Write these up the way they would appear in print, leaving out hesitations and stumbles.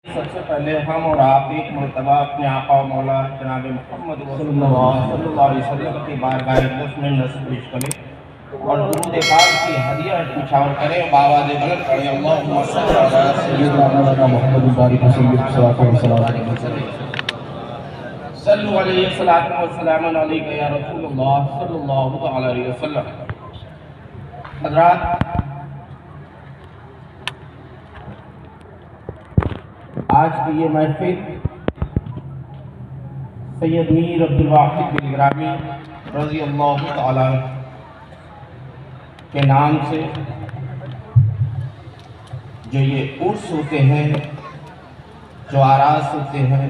سب سے پہلے ہم اور آپ ایک مرتبہ اپنے آقا و مولا جناب محمد صلی اللہ علیہ وسلم کی بارگاہ اقدس میں نصب پیش کریں اور درود پاک کی ہدیہ پچھاور کریں، بآواز بلند پڑھیں اللہم صلی علی سیدنا محمد بارک وسلم صلو علیہ السلام علیکہ یا رسول اللہ صلی اللہ علیہ وسلم۔ حضرات، آج کی یہ محفل سید میر عبدالواحد بلگرامی رضی اللہ تعالیٰ کے نام سے جو یہ عرس ہوتے ہیں، جو آراس ہوتے ہیں،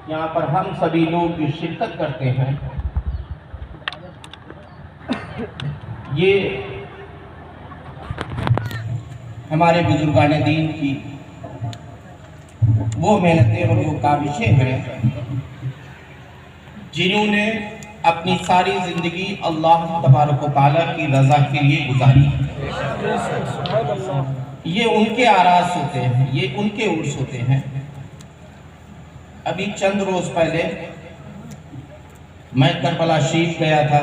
یہاں پر ہم سبھی لوگ جو شرکت کرتے ہیں، یہ ہمارے بزرگان دین کی وہ محنتیں اور وہ کاوشیں ہیں جنہوں نے اپنی ساری زندگی اللہ تبارک و تعالیٰ کی رضا کے لیے گزاری۔ یہ ان کے آراس ہوتے ہیں، یہ ان کے عرس ہوتے ہیں۔ ابھی چند روز پہلے میں کربلا شریف گیا تھا،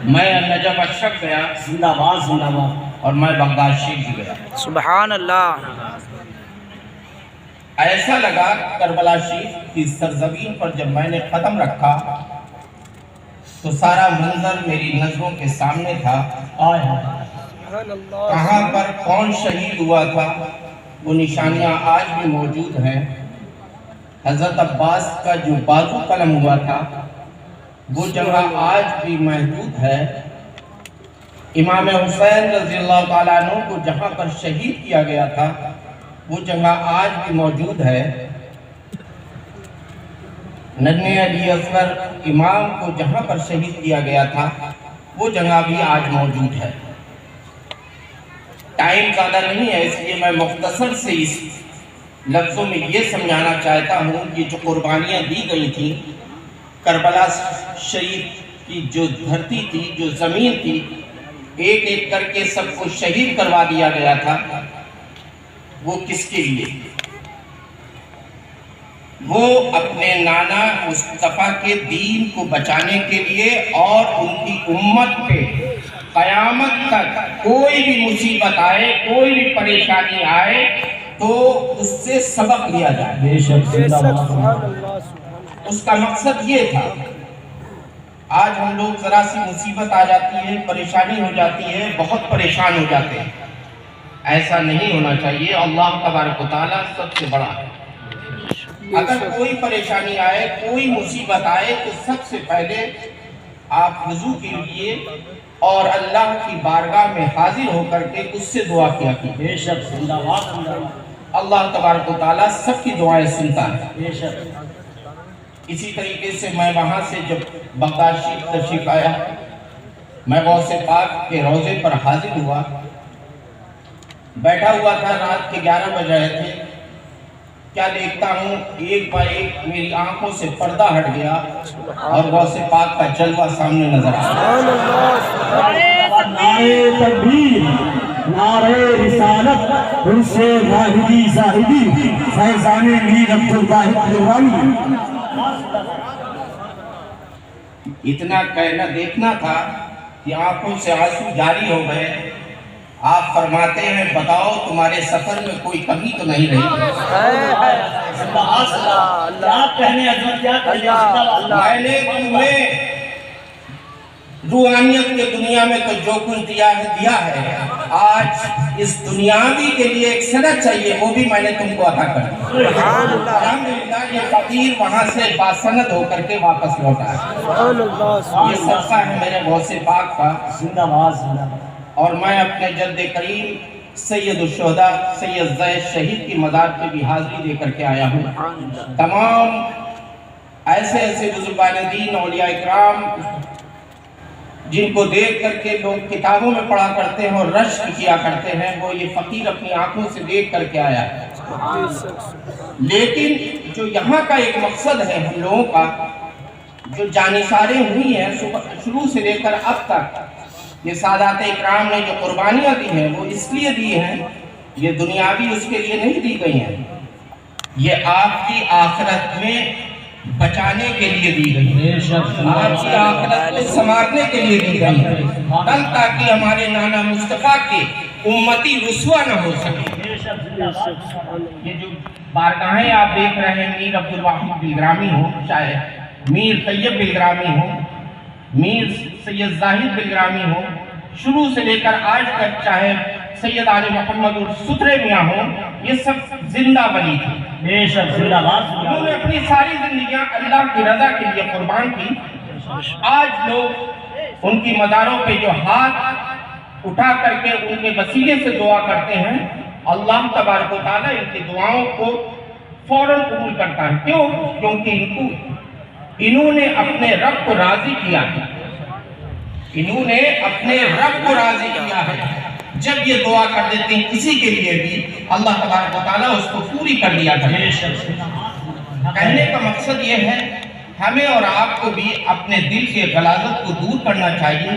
میں نجف اشرف گیا، اور میں بغداد شریف بھی گیا۔ سبحان اللہ۔ ایسا لگا کربلا شریف کی سرزمین پر جب میں نے قدم رکھا تو سارا منظر میری نظروں کے سامنے تھا۔ کہاں پر کون شہید ہوا تھا وہ نشانیاں آج بھی موجود ہیں۔ حضرت عباس کا جو بازو قلم ہوا تھا وہ جگہ آج بھی محدود ہے۔ امام حسین رضی اللہ تعالیٰ عنہ کو جہاں پر شہید کیا گیا تھا وہ جگہ آج بھی موجود ہے۔ ننھے علی اصغر امام کو جہاں پر شہید کیا گیا تھا وہ جگہ بھی آج موجود ہے۔ ٹائم زیادہ نہیں ہے، اس لیے میں مختصر سے اس لفظوں میں یہ سمجھانا چاہتا ہوں کہ جو قربانیاں دی گئی تھیں، کربلا شریف کی جو دھرتی تھی، جو زمین تھی، ایک ایک کر کے سب کو شہید کروا دیا گیا تھا۔ وہ کس کے لیے؟ وہ اپنے نانا مصطفیٰ کے دین کو بچانے کے لیے اور ان کی امت پہ قیامت تک کوئی بھی مصیبت آئے، کوئی بھی پریشانی آئے تو اس سے سبق لیا جائے۔ اس کا مقصد یہ تھا۔ آج ہم لوگ ذرا سی مصیبت آ جاتی ہے، پریشانی ہو جاتی ہے، بہت پریشان ہو جاتے ہیں۔ ایسا نہیں ہونا چاہیے۔ اللہ تبارک و تعالیٰ سب سے بڑا ہے۔ اگر کوئی پریشانی آئے، کوئی مصیبت آئے تو سب سے پہلے آپ وضو کیجیے اور اللہ کی بارگاہ میں حاضر ہو کر کے اس سے دعا کیا کیجیے۔ اللہ تبارک و تعالیٰ سب کی دعائیں سنتا ہے۔ اسی طریقے سے میں وہاں سے جب بغداد شریف تشریف آیا، میں غوث پاک کے روضے پر حاضر ہوا، بیٹھا ہوا تھا، رات کے 11 بج رہے تھے۔ کیا دیکھتا ہوں، ایک با ایک میری آنکھوں سے پردہ ہٹ گیا اور غوث پاک کا جلوہ سامنے نظر آیا۔ نعرہ تکبیر، نعرہ رسالت، عرس واحدی زاہدی، فیضان میر عبدالواحد بلگرامی۔ اتنا کہنا دیکھنا تھا کہ آنکھوں سے آنسو جاری ہو گئے۔ آپ فرماتے ہیں بتاؤ تمہارے سفر میں کوئی کمی تو نہیں رہی؟ میں نے تمہیں روحانیت کے دنیا میں تو جو کچھ دیا ہے، آج اس دنیاوی کے لیے ایک سند چاہیے، وہ بھی میں نے تم کو عطا کر دیا۔ الحمدللہ یہ فقیر وہاں سے باسند ہو کر کے واپس لوٹا ہے۔ یہ صدقہ ہے میرے غوث پاک کا۔ اور میں اپنے جد کریم سید الشہداء سید زید شہید کی مزار پہ بھی حاضری دے کر کے آیا ہوں۔ تمام ایسے بزرگان دین، اولیاء اکرام جن کو دیکھ کر کے لوگ کتابوں میں پڑھا کرتے ہیں اور رشک کیا کرتے ہیں، وہ یہ فقیر اپنی آنکھوں سے دیکھ کر کے آیا ہے۔ لیکن جو یہاں کا ایک مقصد ہے ہم لوگوں کا، جو جانثاریں ہوئی ہیں شروع سے لے کر اب تک، یہ سادات اکرام نے جو قربانیاں دی ہیں وہ اس لیے دی ہیں یہ دنیاوی اس کے لیے نہیں دی گئی ہیں، یہ آپ کی آخرت میں بچانے کے لیے دی گئی ہیں، آپ کی آخرت کو سنوارنے کے لیے دی گئی ہیں، کل تاکہ ہمارے نانا مصطفیٰ کے امتی رسوا نہ ہو سکے۔ یہ جو بارگاہیں آپ دیکھ رہے ہیں، میر عبدالواحد بلگرامی ہو، چاہے میر طیب بلگرامی ہو، میر سید زاہد بلگرامی ہو، شروع سے لے کر آج تک چاہے سید آل محمد اور سترے میاں ہوں، یہ سب زندہ ولی تھے۔ انہوں نے اپنی ساری زندگیاں اللہ کی رضا کے لیے قربان کی۔ آج لوگ ان کی مزاروں پہ جو ہاتھ اٹھا کر کے ان کے وسیلے سے دعا کرتے ہیں، اللہ تبارک و تعالیٰ ان کی دعاؤں کو فوراً قبول کرتا ہے۔ کیوں؟ کیونکہ انہوں نے اپنے رب کو راضی کیا ہے، انہوں نے اپنے رب کو راضی کیا ہے۔ جب یہ دعا کر دیتے ہیں کسی کے لیے بھی، اللہ تبارک و تعالیٰ اس کو پوری کر دیا کرتے ہیں۔ کہنے کا مقصد یہ ہے، ہمیں اور آپ کو بھی اپنے دل کے غلاظت کو دور کرنا چاہیے،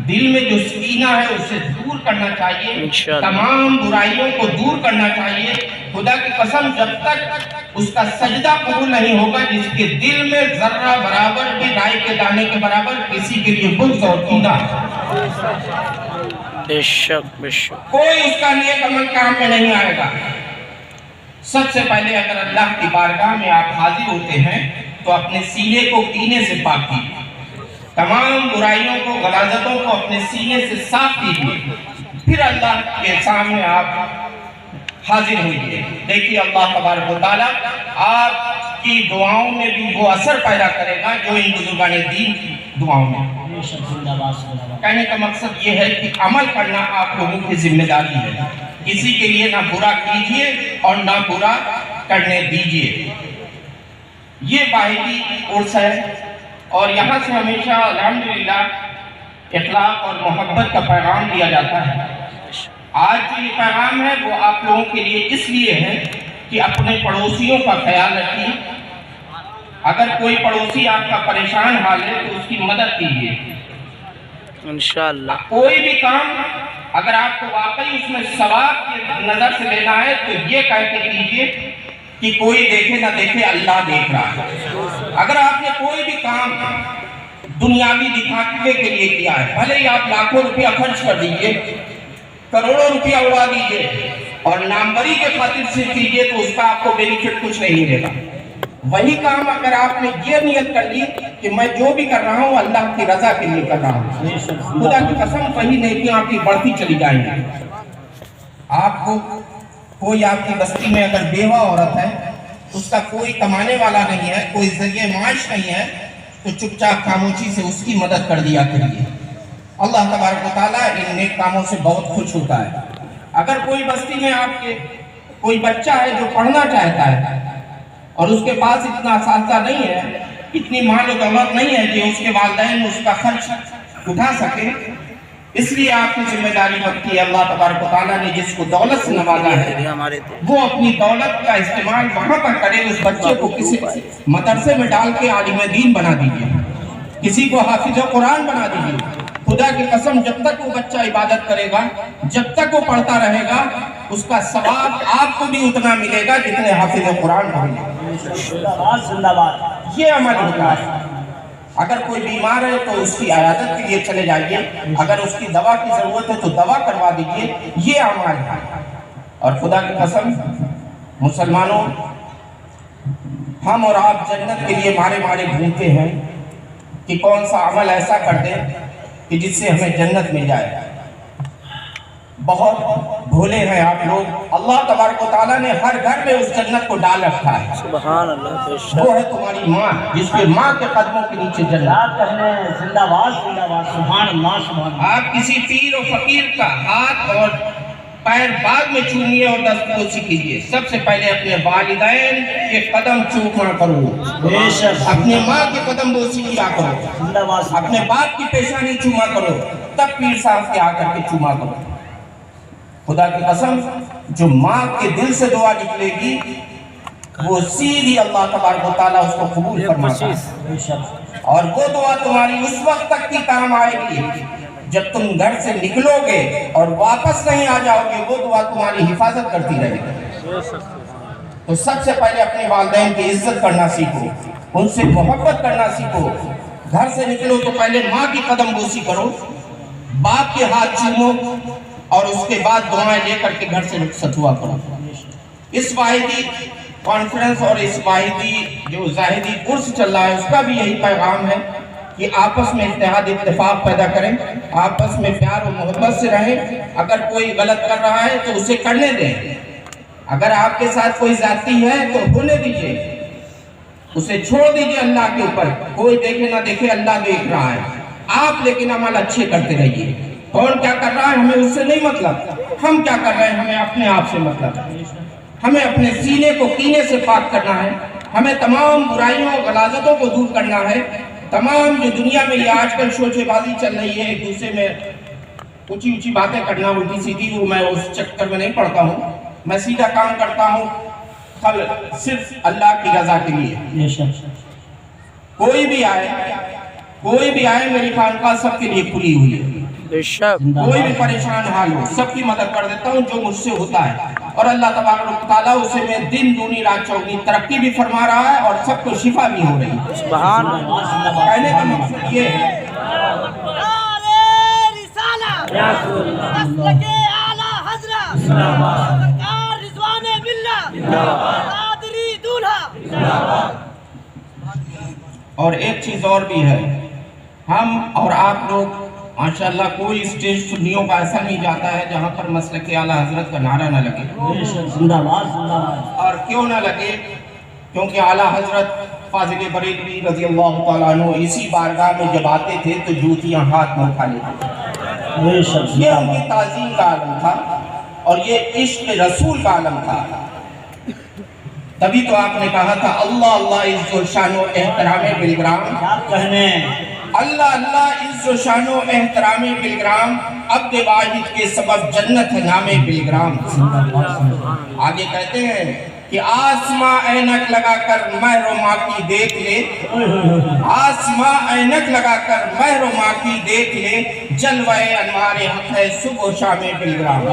دل میں جو کینہ ہے اسے دور کرنا چاہیے، تمام برائیوں کو دور کرنا چاہیے۔ خدا کی قسم جب تک اس کا سجدہ قبول نہیں ہوگا جس کے دل میں ذرہ برابر بھی رائے کے دانے کے برابر کسی کے لیے بغض اور کینہ، بے شک بے شک، کوئی اس کا نیک عمل کام میں نہیں آئے گا۔ سب سے پہلے اگر اللہ کی بارگاہ میں آپ حاضر ہوتے ہیں تو اپنے سینے کو کینے سے پاک کیجیے، تمام برائیوں کو غلاظتوں کو اپنے سینے سے صاف کیجیے، پھر اللہ کے سامنے آپ حاضر ہوئیے۔ دیکھیے اللہ تبارک و تعالیٰ آپ کی دعاؤں میں بھی وہ اثر پیدا کرے گا جو ان بزرگان دین کی دعاؤں میں۔ کہنے کا مقصد یہ ہے کہ عمل کرنا آپ لوگوں کی ذمہ داری ہے، کسی کے لیے نہ برا کیجیے اور نہ برا کرنے دیجیے۔ یہ باہمی عرص ہے اور یہاں سے ہمیشہ الحمدللہ اخلاق اور محبت کا پیغام دیا جاتا ہے۔ آج جو یہ پیغام ہے وہ آپ لوگوں کے لیے اس لیے ہے کہ اپنے پڑوسیوں کا خیال رکھیے، اگر کوئی پڑوسی آپ کا پریشان حال ہے تو اس کی مدد کیجیے۔ انشاءاللہ کوئی بھی کام اگر آپ کو واقعی اس میں ثواب کی نظر سے لینا ہے تو یہ کہہ کے کیجیے کہ کوئی دیکھے نہ دیکھے اللہ دیکھ رہا ہے۔ اگر آپ نے کوئی بھی کام دنیاوی دکھاوے کے لیے کیا ہے، بھلے ہی آپ لاکھوں روپیہ خرچ کر دیجئے، کروڑوں روپیہ اڑا دیجئے اور ناموری کے خاطر سے کیجئے تو اس کا آپ کو بینیفٹ کچھ نہیں ملے گا۔ وہی کام اگر آپ نے یہ نیت کر لی کہ میں جو بھی کر رہا ہوں اللہ کی رضا کے لیے کر رہا ہوں، خدا کی قسم وہی نیکیاں آپ کی بڑھتی چلی جائیں گی۔ آپ کو کوئی آپ کی بستی میں اگر بیوہ عورت ہے، اس کا کوئی کمانے والا نہیں ہے، کوئی ذریعہ معاش نہیں ہے، تو چپ چاپ خاموشی سے اس کی مدد کر دیا کریے۔ اللہ تبارک و تعالیٰ ان نیک کاموں سے بہت خوش ہوتا ہے۔ اگر کوئی بستی میں آپ کے کوئی بچہ ہے جو پڑھنا چاہتا ہے اور اس کے پاس اتنا اساتذہ نہیں ہے، اتنی مال و دولت نہیں ہے کہ اس کے والدین اس کا خرچ اٹھا سکے، اس لیے آپ کی ذمہ داری بنتی ہے اللہ تبارک و تعالیٰ نے جس کو دولت سے نوازا ہے وہ اپنی دولت کا استعمال وہاں پر کرے۔ اس بچے کو کسی مدرسے میں ڈال کے عالم دین بنا دیجیے، کسی کو حافظ قرآن بنا دیجیے۔ خدا کی قسم جب تک وہ بچہ عبادت کرے گا، جب تک وہ پڑھتا رہے گا، اس کا ثواب آپ کو بھی اتنا ملے گا جتنے حافظ قرآن کو ملے گا۔ یہ عمل ہوتا ہے۔ اگر کوئی بیمار ہے تو اس کی عیادت کے لیے چلے جائیے، اگر اس کی دوا کی ضرورت ہے تو دوا کروا دیجیے، یہ عمل ہے۔ اور خدا کی قسم مسلمانوں، ہم اور آپ جنت کے لیے مارے مارے گھومتے ہیں کہ کون سا عمل ایسا کر دیں کہ جس سے ہمیں جنت مل جائے۔ بہت بھولے ہیں آپ لوگ۔ اللہ تبارک و تعالیٰ نے ہر گھر میں اس جنت کو ڈال رکھا ہے۔ سبحان اللہ، وہ ہے تمہاری ماں، جس کے ماں کے قدموں کے نیچے جنت۔ زندہ باد سبحان اللہ سبحان اللہ۔ آپ کسی پیر و فقیر کا ہاتھ اور پیر بعد میں چومیے اور دستبوسی کیجیے، سب سے پہلے اپنے والدین کے قدم چوما کرو، اپنے ماں کے قدم بوسی کیا کرو، اپنے باپ کی پیشانی چوما کرو، تب پیر صاحب کے آ کر کے چوما کرو۔ خدا کی قسم جو ماں کے دل سے دعا نکلے گی وہ سیدھی اللہ تبارک و تعالیٰ اس کو قبول فرماتا ہے، اور وہ دعا تمہاری اس وقت تک کی کام آئے گی جب تم گھر سے نکلو گے اور واپس نہیں آ جاؤ گے وہ دعا تمہاری حفاظت کرتی رہے گی۔ تو سب سے پہلے اپنے والدین کی عزت کرنا سیکھو، ان سے محبت کرنا سیکھو۔ گھر سے نکلو تو پہلے ماں کی قدم بوسی کرو، باپ کے ہاتھ چومو اور اس کے بعد دعائیں لے کر کے گھر سے رخصت ہوا کرو۔ اس واحدی کانفرنس اور اس واحدی جو زاہدی عرس چل رہا ہے اس کا بھی یہی پیغام ہے کہ آپس میں اتحاد اتفاق پیدا کریں، آپس میں پیار و محبت سے رہیں۔ اگر کوئی غلط کر رہا ہے تو اسے کرنے دیں، اگر آپ کے ساتھ کوئی زیادتی ہے تو ہونے دیجئے، اسے چھوڑ دیجئے اللہ کے اوپر، کوئی دیکھے نہ دیکھے اللہ دیکھ رہا ہے۔ آپ لیکن عمل اچھے کرتے رہیے، کون کیا کر رہا ہے ہمیں اس سے نہیں مطلب، ہم کیا کر رہے ہیں ہمیں اپنے آپ سے مطلب ہے۔ ہمیں اپنے سینے کو کینے سے پاک کرنا ہے، ہمیں تمام برائیوں اور غلاظتوں کو دور کرنا ہے۔ تمام جو دنیا میں یہ آج کل شوچے بازی چل رہی ہے، ایک دوسرے میں اونچی اونچی باتیں کرنا الٹی سیدھی، وہ میں اس چکر میں نہیں پڑتا ہوں۔ میں سیدھا کام کرتا ہوں صرف اللہ کی رضا کے لیے۔ کوئی بھی آئے میری خانقاہ سب کے لیے کھلی ہوئی ہے، بے شک کوئی بھی پریشان حال ہو سب کی مدد کر دیتا ہوں جو مجھ سے ہوتا ہے، اور اللہ تبارک و تعالیٰ اسے میں دن دونی رات چوگنی ترقی بھی فرما رہا ہے اور سب کو شفا بھی ہو رہی ہے۔ سبحان اللہ۔ کہنے کا مقصد یہ ہے اور ایک چیز اور بھی ہے، ہم اور آپ لوگ ماشاءاللہ کوئی اسٹیج سنیوں کا ایسا نہیں جاتا ہے جہاں پر مسلک اعلیٰ حضرت کا نعرہ نہ لگے، اور کیوں نہ لگے؟ کیونکہ اعلیٰ حضرت فاضل بریلوی رضی اللہ تعالیٰ عنہ اسی بارگاہ میں جب آتے تھے تو جوتیاں ہاتھ میں اٹھا لیتے تھے۔ یہ ان کی تعظیم کا عالم تھا اور یہ عشق رسول کا عالم تھا۔ تبھی تو آپ نے کہا تھا اللہ اللہ عز و شان و احترام بالگرام، اللہ اللہ عز و شان و احترام بالگرام، عبد واحد کے سبب جنت ہے نام بالگرام۔ آگے کہتے ہیں کہ آسماں اینک لگا کر مہر و ماں کی دیکھ لے، آسماں اینک لگا کر مہر و ماں کی دیکھ لے، جلوہ انوار حق ہے صبح و شام بالگرام۔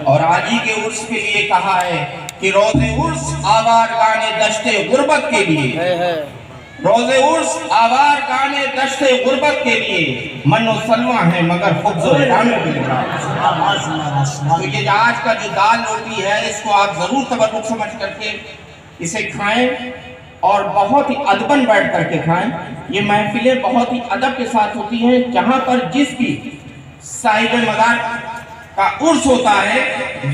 اور آج ہی کے عرس کے لیے کہا ہے کہ روز عرس آوار گانے دشت غربت کے لیے، روز عرس آوار گانے دشت غربت کے لیے، من و سلوہ ہے مگر خبز و احرام بالگرام۔ تو یہ آج کا جو دال روٹی ہے اس کو آپ ضرور تبرک سمجھ کر کے اسے کھائیں اور بہت ہی ادباً بیٹھ کر کے کھائیں۔ یہ محفلیں بہت ہی ادب کے ساتھ ہوتی ہیں، جہاں پر جس بھی صاحب مزار کا عرس ہوتا ہے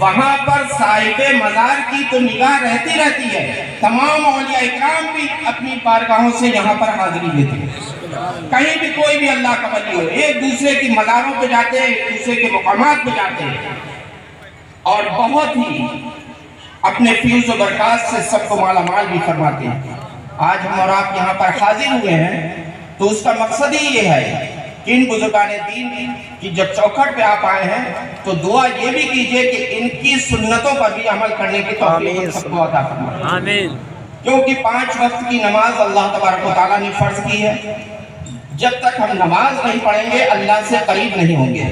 وہاں پر صاحب مزار کی تو نگاہ رہتی ہے، تمام اولیاء اکرام بھی اپنی بارگاہوں سے یہاں پر حاضری دیتے ہیں۔ کہیں بھی کوئی بھی اللہ کا ولی ہو، ایک دوسرے کی مزاروں پہ جاتے ہیں، ایک دوسرے کے مقامات پہ جاتے ہیں اور بہت ہی اپنے فیض و برکات سے سب کو مالا مال بھی فرماتے ہیں۔ آج ہم اور آپ یہاں پر حاضر ہوئے ہیں تو اس کا مقصد ہی یہ ہے کہ ان بزرگان دین کی جب چوکھٹ پہ آپ آئے ہیں تو دعا یہ بھی کیجئے کہ ان کی سنتوں پر بھی عمل کرنے کی توفیق سب کو عطا فرمائے۔ آمین۔ کیونکہ 5 وقت کی نماز اللہ تبارک و تعالیٰ نے فرض کی ہے، جب تک ہم نماز نہیں پڑھیں گے اللہ سے قریب نہیں ہوں گے۔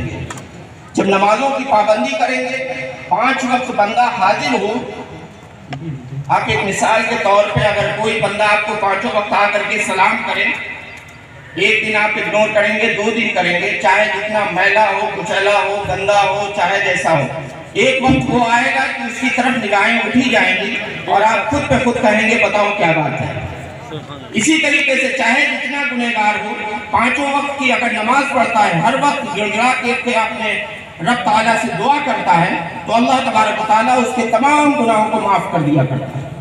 جب نمازوں کی پابندی کریں گے، 5 وقت بندہ حاضر ہو، آپ ایک مثال کے طور پہ اگر کوئی بندہ آپ کو 5 وقت آ کر کے سلام کرے، ایک دن آپ اگنور کریں گے، 2 دن کریں گے، چاہے جتنا میلا ہو، کچیلا ہو، گندا ہو، چاہے جیسا ہو، ایک وقت وہ آئے گا کہ اس کی طرف نگاہیں اٹھی جائیں گی اور آپ خود پہ خود کہیں گے بتاؤ کیا بات ہے۔ اسی طریقے سے چاہے جتنا گنہگار ہو، 5 وقت کی اگر نماز پڑھتا ہے، ہر وقت گڑگڑا کے اپنے رب تعالیٰ سے دعا کرتا ہے تو اللہ تبارک و تعالیٰ اس کے تمام گناہوں کو معاف کر دیا کرتا ہے۔